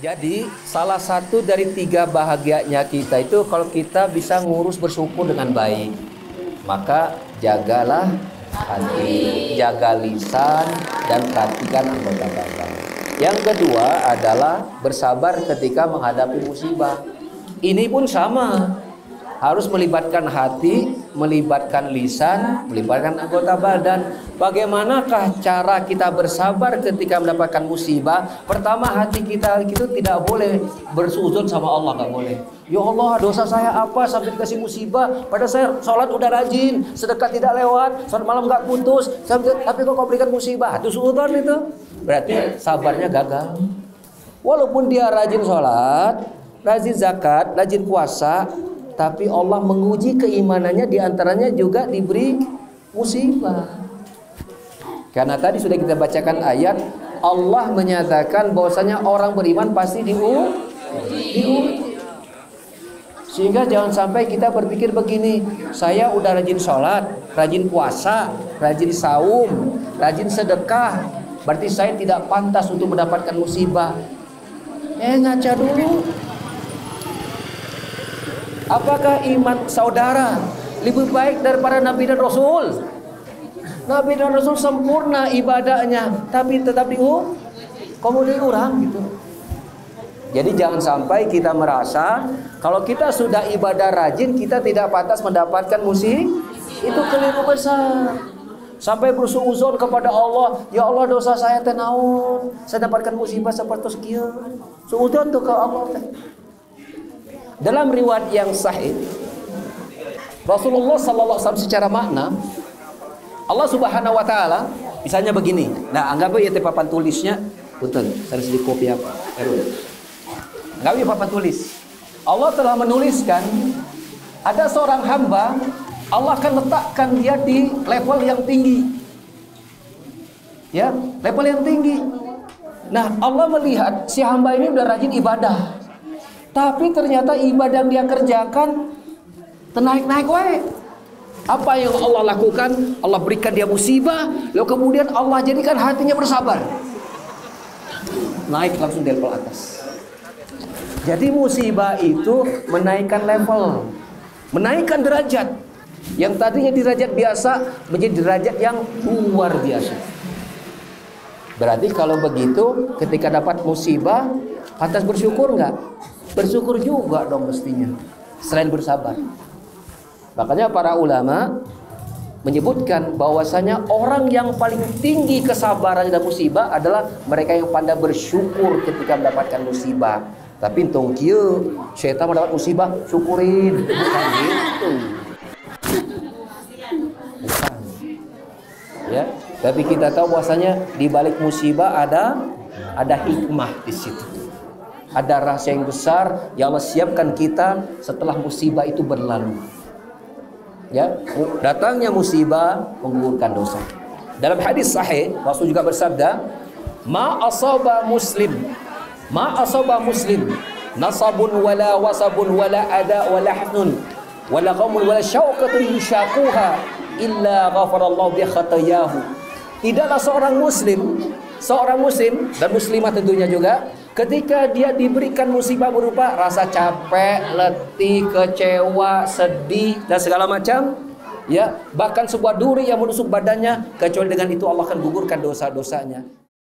Jadi salah satu dari 3 bahagianya kita itu kalau kita bisa ngurus bersyukur dengan baik, maka jagalah hati, jaga lisan, dan perhatikan anggota badan. Yang kedua adalah bersabar ketika menghadapi musibah. Ini pun sama, harus melibatkan hati, melibatkan lisan, melibatkan anggota badan. Bagaimanakah cara kita bersabar ketika mendapatkan musibah? Pertama, hati kita itu tidak boleh bersuudzon sama Allah, nggak boleh. Ya Allah, dosa saya apa sampai dikasih musibah? Padahal saya sholat udah rajin, sedekah tidak lewat, sholat malam nggak putus, tapi kok kau berikan musibah? Itu suudzon itu. Berarti sabarnya gagal. Walaupun dia rajin sholat, rajin zakat, rajin puasa, tapi Allah menguji keimanannya, diantaranya juga diberi musibah. Karena tadi sudah kita bacakan ayat, Allah menyatakan bahwasanya orang beriman pasti diuji. Sehingga jangan sampai kita berpikir begini, saya udah rajin sholat, rajin puasa, rajin saum, rajin sedekah, berarti saya tidak pantas untuk mendapatkan musibah. Ngaca dulu. Apakah iman saudara lebih baik daripada Nabi dan Rasul? Nabi dan Rasul sempurna ibadahnya, tapi tetap kemudian orang gitu. Jadi jangan sampai kita merasa kalau kita sudah ibadah rajin kita tidak pantas mendapatkan musibah. Itu keliru besar. Sampai bersuudzon kepada Allah, ya Allah dosa saya teh naon, saya dapatkan musibah seperti sekian. Suudzon tuh ke Allah. Dalam riwayat yang sahih, Rasulullah sallallahu alaihi wasallam secara makna, Allah Subhanahu wa taala misalnya begini. Nah, anggap aja papan tulisnya, punten, saya sedikit kopi apa? Anggap aja papan tulis. Allah telah menuliskan ada seorang hamba, Allah akan letakkan dia di level yang tinggi. Ya, level yang tinggi. Nah, Allah melihat si hamba ini udah rajin ibadah. Tapi ternyata ibadah yang dia kerjakan naik-naik wae. Apa yang Allah lakukan? Allah berikan dia musibah, lalu kemudian Allah jadikan hatinya bersabar. Naik langsung di level atas. Jadi musibah itu menaikkan level, menaikkan derajat. Yang tadinya derajat biasa menjadi derajat yang luar biasa. Berarti kalau begitu ketika dapat musibah, pantas bersyukur nggak? Bersyukur juga dong mestinya, selain bersabar. Makanya para ulama menyebutkan bahwasanya orang yang paling tinggi kesabaran dan musibah adalah mereka yang pandai bersyukur ketika mendapatkan musibah. Tapi untung kieu, syaitan mendapat musibah, syukurin. Bukan gitu. Bukan. Ya, tapi kita tahu bahwasanya di balik musibah ada hikmah di situ. Ada rahasia yang besar yang Allah siapkan kita setelah musibah itu berlalu. Ya, datangnya musibah menggugurkan dosa. Dalam hadis sahih, Rasul juga bersabda, ma asaba muslim nasabun wala wasabun wala ada wala hafnun wala qamun wala syauqatun yushaquha illa ghafarallahu bi khatayahu. Tidaklah seorang muslim dan muslimah tentunya juga, ketika dia diberikan musibah berupa rasa capek, letih, kecewa, sedih dan segala macam, ya, bahkan sebuah duri yang menusuk badannya, kecuali dengan itu Allah akan gugurkan dosa-dosanya.